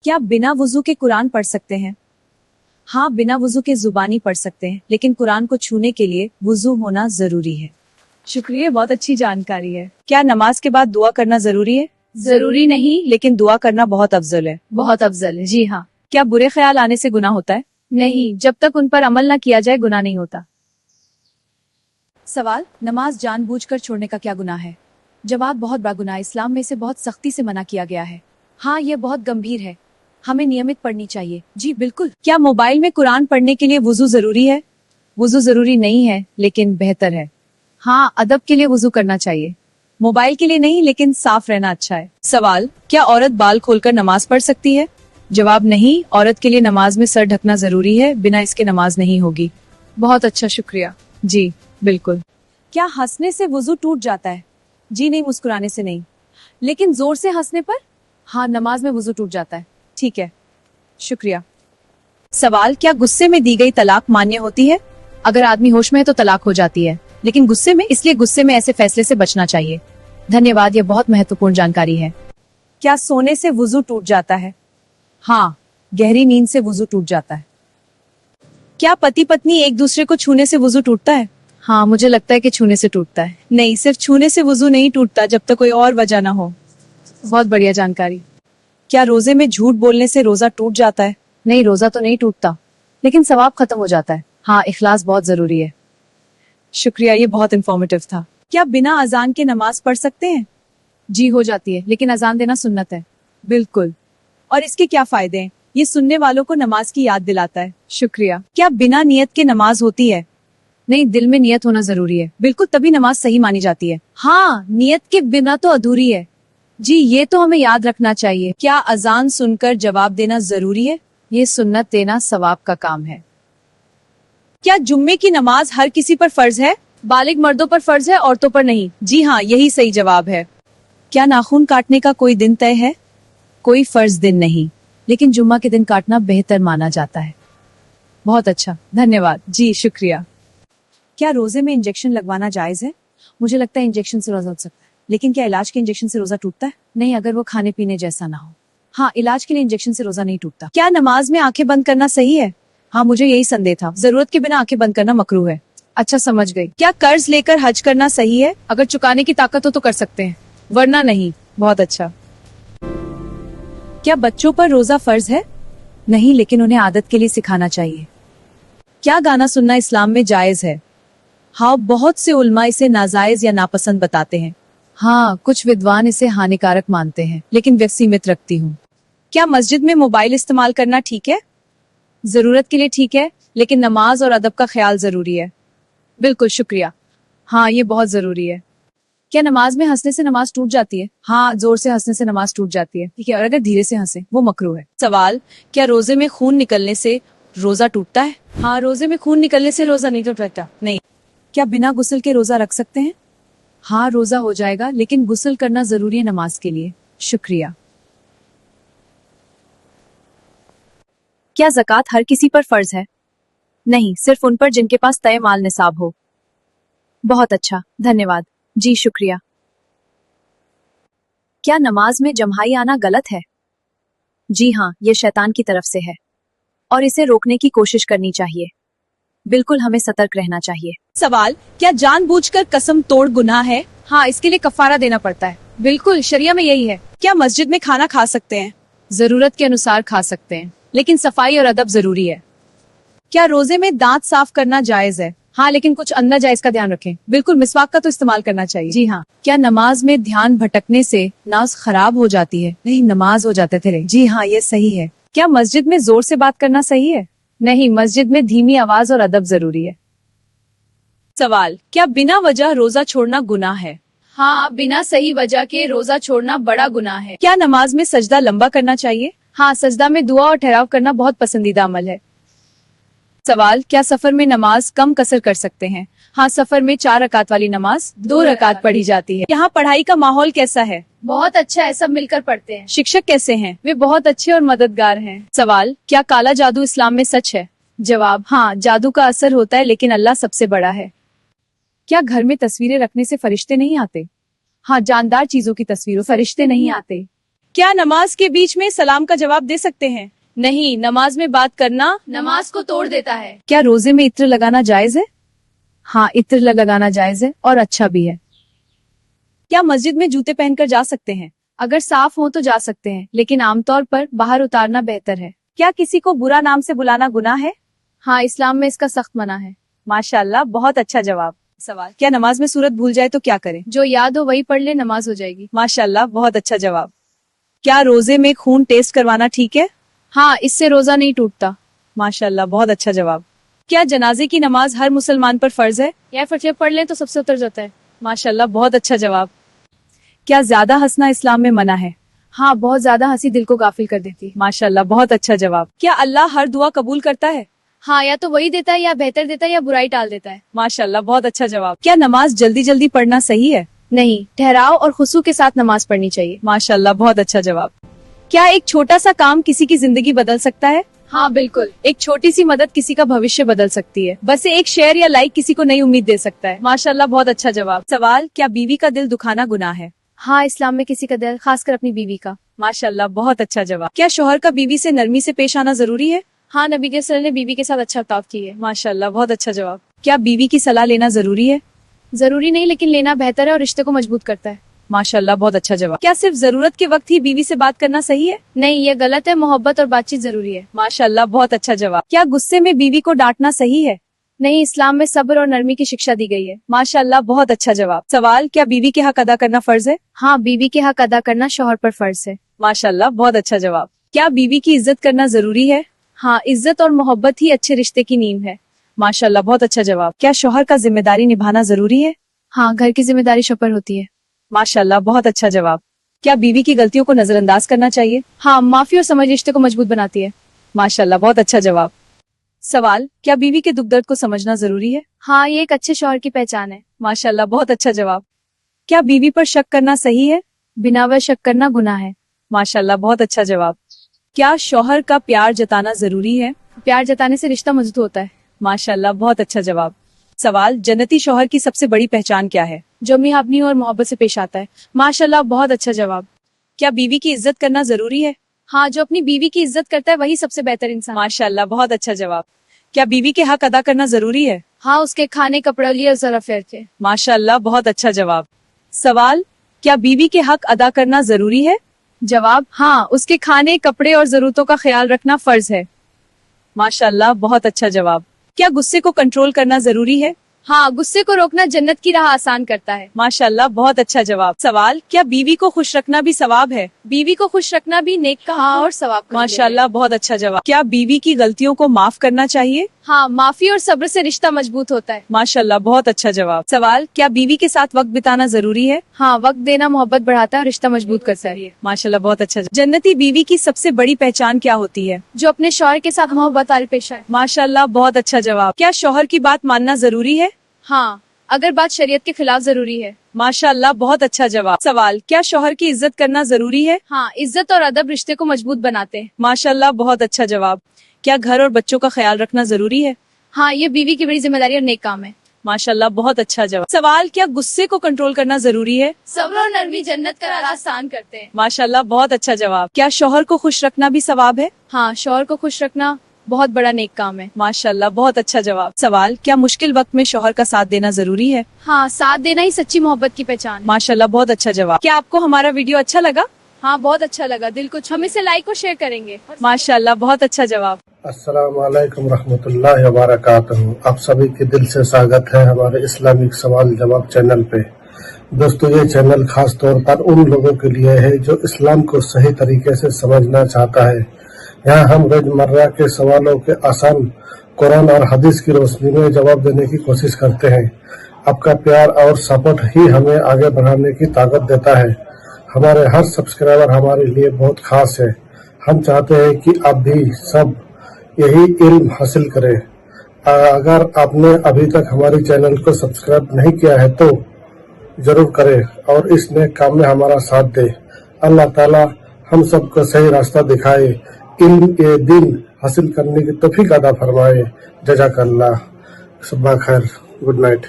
क्या बिना वुजू के कुरान पढ़ सकते हैं? हाँ, बिना वुजू के जुबानी पढ़ सकते हैं, लेकिन कुरान को छूने के लिए वुजू होना जरूरी है। शुक्रिया, बहुत अच्छी जानकारी है। क्या नमाज के बाद दुआ करना जरूरी है? जरूरी नहीं, लेकिन दुआ करना बहुत अफजल है। बहुत अफजल है। जी हाँ। क्या बुरे ख्याल आने से गुनाह होता है? नहीं, जब तक उन पर अमल न किया जाए गुनाह नहीं होता। सवाल, नमाज जानबूझकर छोड़ने का क्या गुनाह है? जवाब, बहुत बड़ा गुनाह। इस्लाम में इसे बहुत सख्ती से मना किया गया है। हाँ, ये बहुत गंभीर है, हमें नियमित पढ़नी चाहिए। जी बिल्कुल। क्या मोबाइल में कुरान पढ़ने के लिए वुजू जरूरी है? वुजू जरूरी नहीं है, लेकिन बेहतर है। हाँ, अदब के लिए वुजू करना चाहिए, मोबाइल के लिए नहीं, लेकिन साफ रहना अच्छा है। सवाल, क्या औरत बाल खोलकर नमाज पढ़ सकती है? जवाब, नहीं, औरत के लिए नमाज में सर ढकना जरूरी है, बिना इसके नमाज नहीं होगी। बहुत अच्छा, शुक्रिया। जी बिल्कुल। क्या हंसने से वुजू टूट जाता है? जी नहीं, मुस्कुराने से नहीं, लेकिन जोर से हंसने पर? हाँ, नमाज में वुजू टूट जाता है। ठीक है, शुक्रिया। सवाल, क्या गुस्से में दी गई तलाक मान्य होती है? अगर आदमी होश में है तो तलाक हो जाती है, लेकिन गुस्से में, इसलिए गुस्से में ऐसे फैसले से बचना चाहिए। धन्यवाद, ये बहुत महत्वपूर्ण जानकारी है। क्या सोने से वुजू टूट जाता है? हाँ, गहरी नींद से वुजू टूट जाता है। क्या पति पत्नी एक दूसरे को छूने से वुजू टूटता है? हाँ, मुझे लगता है कि छूने से टूटता है। नहीं, सिर्फ छूने से वुजू नहीं टूटता, जब तक कोई और वजह ना हो। बहुत बढ़िया जानकारी। क्या रोजे में झूठ बोलने से रोजा टूट जाता है? नहीं, रोजा तो नहीं टूटता, लेकिन सवाब खत्म हो जाता है। हाँ, इखलास बहुत जरूरी है। शुक्रिया, ये बहुत इंफॉर्मेटिव था। क्या बिना अजान के नमाज पढ़ सकते हैं? जी, हो जाती है, लेकिन अजान देना सुन्नत है। बिल्कुल। और इसके क्या फायदे हैं? ये सुनने वालों को नमाज की याद दिलाता है। शुक्रिया। क्या बिना नियत के नमाज होती है? नहीं, दिल में नियत होना जरूरी है। बिल्कुल, तभी नमाज सही मानी जाती है। हाँ, नियत के बिना तो अधूरी है। जी, ये तो हमें याद रखना चाहिए। क्या अजान सुनकर जवाब देना जरूरी है? ये सुन्नत देना सवाब का काम है। क्या जुम्मे की नमाज हर किसी पर फर्ज है? बालिग मर्दों पर फर्ज है, औरतों पर नहीं। जी हाँ, यही सही जवाब है। क्या नाखून काटने का कोई दिन तय है? कोई फर्ज दिन नहीं, लेकिन जुम्मा के दिन काटना बेहतर माना जाता है। बहुत अच्छा, धन्यवाद। जी शुक्रिया। क्या रोजे में इंजेक्शन लगवाना जायज है? मुझे लगता है इंजेक्शन से रोजा उठ सकता है, लेकिन क्या इलाज के इंजेक्शन से रोजा टूटता है? नहीं, अगर वो खाने पीने जैसा ना हो। हाँ, इलाज के लिए इंजेक्शन से रोजा नहीं टूटता। क्या नमाज में आंखें बंद करना सही है? हाँ, मुझे यही संदेह था। जरूरत के बिना आंखें बंद करना मकरूह है। अच्छा, समझ गई। क्या कर्ज लेकर हज करना सही है? अगर चुकाने की ताकत हो तो कर सकते हैं, वरना नहीं। बहुत अच्छा। क्या बच्चों पर रोजा फर्ज है? नहीं, लेकिन उन्हें आदत के लिए सिखाना चाहिए। क्या गाना सुनना इस्लाम में जायज है? हाँ, बहुत से उल्मा इसे नाजायज या नापसंद बताते हैं। हाँ, कुछ विद्वान इसे हानिकारक मानते हैं, लेकिन मैं सीमित रखती हूँ। क्या मस्जिद में मोबाइल इस्तेमाल करना ठीक है? जरूरत के लिए ठीक है, लेकिन नमाज और अदब का ख्याल जरूरी है। बिल्कुल, शुक्रिया। हाँ, ये बहुत जरूरी है। क्या नमाज में हंसने से नमाज टूट जाती है? हाँ, जोर से हंसने से नमाज टूट जाती है। ठीक है, और अगर धीरे से हंसे वो मकरूह है। सवाल, क्या रोजे में खून निकलने से रोजा टूटता है? हाँ, रोजे में खून निकलने से रोजा नहीं टूटता। नहीं। क्या बिना गुस्ल के रोजा रख सकते हैं? हाँ, रोजा हो जाएगा, लेकिन गुस्ल करना जरूरी है नमाज के लिए। शुक्रिया। क्या ज़कात हर किसी पर फर्ज है? नहीं, सिर्फ उन पर जिनके पास तय माल निसाब हो। बहुत अच्छा, धन्यवाद। जी शुक्रिया। क्या नमाज में जम्हाई आना गलत है? जी हाँ, ये शैतान की तरफ से है और इसे रोकने की कोशिश करनी चाहिए। बिल्कुल, हमें सतर्क रहना चाहिए। सवाल, क्या जानबूझकर कसम तोड़ गुनाह है? हाँ, इसके लिए कफारा देना पड़ता है। बिल्कुल, शरिया में यही है। क्या मस्जिद में खाना खा सकते हैं? जरूरत के अनुसार खा सकते हैं, लेकिन सफाई और अदब जरूरी है। क्या रोजे में दांत साफ करना जायज है? हाँ, लेकिन कुछ अन्ना जायज का ध्यान रखें। बिल्कुल, मिसवाक का तो इस्तेमाल करना चाहिए। जी हाँ। क्या नमाज में ध्यान भटकने से नाज खराब हो जाती है? नहीं, नमाज हो जाते थे। जी हाँ, ये सही है। क्या मस्जिद में जोर से बात करना सही है? नहीं, मस्जिद में धीमी आवाज और अदब जरूरी है। सवाल, क्या बिना वजह रोजा छोड़ना गुनाह है? हाँ, बिना सही वजह के रोजा छोड़ना बड़ा गुनाह है। क्या नमाज में सजदा लंबा करना चाहिए? हाँ, सजदा में दुआ और ठहराव करना बहुत पसंदीदा अमल है। सवाल, क्या सफर में नमाज कम कसर कर सकते हैं? हाँ, सफर में 4 रकात वाली नमाज 2 रकात पढ़ी जाती है। यहाँ पढ़ाई का माहौल कैसा है? बहुत अच्छा है, सब मिलकर पढ़ते हैं। शिक्षक कैसे हैं? वे बहुत अच्छे और मददगार हैं। सवाल, क्या काला जादू इस्लाम में सच है? जवाब, हाँ, जादू का असर होता है, लेकिन अल्लाह सबसे बड़ा है। क्या घर में तस्वीरें रखने से फरिश्ते नहीं आते? हाँ, जानदार चीजों की तस्वीरों फरिश्ते नहीं आते। क्या नमाज के बीच में सलाम का जवाब दे सकते हैं? नहीं, नमाज में बात करना नमाज को तोड़ देता है। क्या रोजे में इत्र लगाना जायज है? हाँ, इत्र लगाना जायज है और अच्छा भी है। क्या मस्जिद में जूते पहनकर जा सकते हैं? अगर साफ हो तो जा सकते हैं, लेकिन आमतौर पर बाहर उतारना बेहतर है। क्या किसी को बुरा नाम से बुलाना गुनाह है? हाँ, इस्लाम में इसका सख्त मना है। माशाल्लाह, बहुत अच्छा जवाब। सवाल, क्या नमाज में सूरत भूल जाए तो क्या करें? जो याद हो वही पढ़ ले, नमाज हो जाएगी। माशाल्लाह, बहुत अच्छा जवाब। क्या रोजे में खून टेस्ट करवाना ठीक है? हाँ, इससे रोजा नहीं टूटता। माशाल्लाह, बहुत अच्छा जवाब। क्या जनाजे की नमाज हर मुसलमान पर फर्ज है? या फर्ज पढ़ ले तो सबसे उतर जाता है। माशाल्लाह, बहुत अच्छा जवाब। क्या ज्यादा हंसना इस्लाम में मना है? हाँ, बहुत ज्यादा हंसी दिल को गाफिल कर देती है। माशाल्लाह, बहुत अच्छा जवाब। क्या अल्लाह हर दुआ कबूल करता है? हाँ, या तो वही देता है, या बेहतर देता है, या बुराई टाल देता है। माशाल्लाह, बहुत अच्छा जवाब। क्या नमाज जल्दी जल्दी पढ़ना सही है? नहीं, ठहराव और खुशू के साथ नमाज पढ़नी चाहिए। माशाल्लाह, बहुत अच्छा जवाब। क्या एक छोटा सा काम किसी की जिंदगी बदल सकता है? हाँ, बिल्कुल। एक छोटी सी मदद किसी का भविष्य बदल सकती है। बस एक शेयर या लाइक किसी को नई उम्मीद दे सकता है। माशाल्लाह, बहुत अच्छा जवाब। सवाल, क्या बीवी का दिल दुखाना गुनाह है? हाँ, इस्लाम में किसी का दिल, खासकर अपनी बीवी का। माशाल्लाह, बहुत अच्छा जवाब। क्या शोहर का बीवी से नरमी से पेश आना जरूरी है? हाँ, नबी के सल्लल्लाहु अलैहि वसल्लम ने बीवी के साथ अच्छा बर्ताव किया है। माशाल्लाह, बहुत अच्छा जवाब। क्या बीवी की सलाह लेना जरूरी है? जरूरी नहीं, लेकिन लेना बेहतर है और रिश्ते को मजबूत करता है। माशाल्लाह, बहुत अच्छा जवाब। क्या सिर्फ जरूरत के वक्त ही बीवी से बात करना सही है? नहीं, ये गलत है। मोहब्बत और बातचीत जरूरी है। माशाल्लाह, बहुत अच्छा जवाब। क्या गुस्से में बीवी को डांटना सही है? नहीं, इस्लाम में सब्र और नरमी की शिक्षा दी गई है। माशाल्लाह, बहुत अच्छा जवाब। सवाल, क्या बीवी के हक अदा करना फर्ज है? हाँ, बीवी के हक अदा करना शौहर पर फर्ज है। माशाल्लाह, बहुत अच्छा जवाब। क्या बीवी की इज्जत करना जरूरी है? हाँ, इज्जत और मोहब्बत ही अच्छे रिश्ते की नींव है। माशाल्लाह, बहुत अच्छा जवाब। क्या शौहर का जिम्मेदारी निभाना जरूरी है? हाँ, घर की जिम्मेदारी शौहर पर होती है। माशाल्लाह, बहुत अच्छा जवाब। क्या बीवी की गलतियों को नजरअंदाज करना चाहिए? हाँ, माफी और समझ रिश्ते को मजबूत बनाती है। माशाल्लाह, बहुत अच्छा जवाब। सवाल, क्या बीवी के दुख दर्द को समझना जरूरी है? हाँ, ये एक अच्छे शौहर की पहचान है। माशाल्लाह, बहुत अच्छा जवाब। क्या बीवी पर शक करना सही है? बिना वजह शक करना गुनाह है। माशाल्लाह, बहुत अच्छा जवाब। क्या शौहर का प्यार जताना जरूरी है? प्यार जताने से रिश्ता मजबूत होता है। माशाल्लाह, बहुत अच्छा जवाब। सवाल, जन्नती शौहर की सबसे बड़ी पहचान क्या है? जो मियाबनी और मोहब्बत से पेश आता है। माशाल्लाह, बहुत अच्छा जवाब। क्या बीवी की इज्जत करना जरूरी है? हाँ, जो अपनी बीवी की इज्जत करता है वही सबसे बेहतर इंसान। माशाल्लाह, बहुत अच्छा जवाब। क्या बीवी के हक अदा करना जरूरी है? हाँ, उसके खाने, कपड़े लिए जरा फेर थे। माशाल्लाह, बहुत अच्छा जवाब। सवाल, क्या बीवी के हक अदा करना जरूरी है? जवाब, हाँ, उसके खाने, कपड़े और जरूरतों का ख्याल रखना फर्ज है। माशाल्लाह, बहुत अच्छा जवाब। क्या गुस्से को कंट्रोल करना जरूरी है? हाँ, गुस्से को रोकना जन्नत की राह आसान करता है। माशाल्लाह, बहुत अच्छा जवाब। सवाल, क्या बीवी को खुश रखना भी सवाब है? बीवी को खुश रखना भी नेक का और सवाब का। माशाल्लाह, बहुत अच्छा जवाब। क्या बीवी की गलतियों को माफ करना चाहिए? हाँ, माफी और सब्र से रिश्ता मजबूत होता है। माशाल्लाह, बहुत अच्छा जवाब। सवाल, क्या बीवी के साथ वक्त बिताना जरूरी है? हाँ, वक्त देना मोहब्बत बढ़ाता है और रिश्ता मजबूत करता है। माशाल्लाह, बहुत अच्छा। जन्नती बीवी की सबसे बड़ी पहचान क्या होती है? जो अपने शौहर के साथ मोहब्बत आल पेशा है। माशाल्लाह, बहुत अच्छा जवाब। क्या शौहर की बात मानना जरूरी है? हाँ, अगर बात शरीयत के खिलाफ जरूरी है। माशाल्लाह, बहुत अच्छा जवाब। सवाल, क्या शौहर की इज्जत करना जरूरी है? हाँ, इज्जत और अदब रिश्ते को मजबूत बनाते हैं। माशाल्लाह, बहुत अच्छा जवाब। क्या घर और बच्चों का ख्याल रखना जरूरी है? हाँ, ये बीवी की बड़ी जिम्मेदारी और नेक काम है। माशाल्लाह, बहुत अच्छा जवाब। सवाल, क्या गुस्से को कंट्रोल करना जरूरी है? सब्र और नरमी जन्नत का रास्ता आसान करते हैं। माशाल्लाह, बहुत अच्छा जवाब। क्या शौहर को खुश रखना भी सवाब है? हाँ, शौहर को खुश रखना बहुत बड़ा नेक काम है। माशाल्लाह, बहुत अच्छा जवाब। सवाल, क्या मुश्किल वक्त में शौहर का साथ देना जरूरी है? हाँ, साथ देना ही सच्ची मोहब्बत की पहचान। माशाल्लाह, बहुत अच्छा जवाब। क्या आपको हमारा वीडियो अच्छा लगा? हाँ, बहुत अच्छा लगा। दिल को हम इसे लाइक और शेयर करेंगे। माशाल्लाह, बहुत अच्छा जवाब। अस्सलाम वालेकुम रहमतुल्लाहि व बरकातहू। आप सभी के दिल से स्वागत है हमारे इस्लामिक सवाल जवाब चैनल पे। दोस्तों, ये चैनल खास तौर पर उन लोगों के लिए है जो इस्लाम को सही तरीके से समझना चाहता है। यहाँ हम रोजमर्रा के सवालों के आसान कुरान और हदीस की रोशनी में जवाब देने की कोशिश करते हैं। आपका प्यार और सपोर्ट ही हमें आगे बढ़ाने की ताकत देता है। हमारे हर सब्सक्राइबर हमारे लिए बहुत खास है। हम चाहते हैं कि आप भी सब यही इल्म हासिल करें। अगर आपने अभी तक हमारे चैनल को सब्सक्राइब नहीं किया है तो जरूर करें और इस नेक काम में हमारा साथ दे। अल्लाह ताला हम सबको सही रास्ता दिखाए, इल्म ए दिन हासिल करने की तौफीक अता फरमाए। जज़ाकल्लाह। सुबह खैर, गुड नाइट।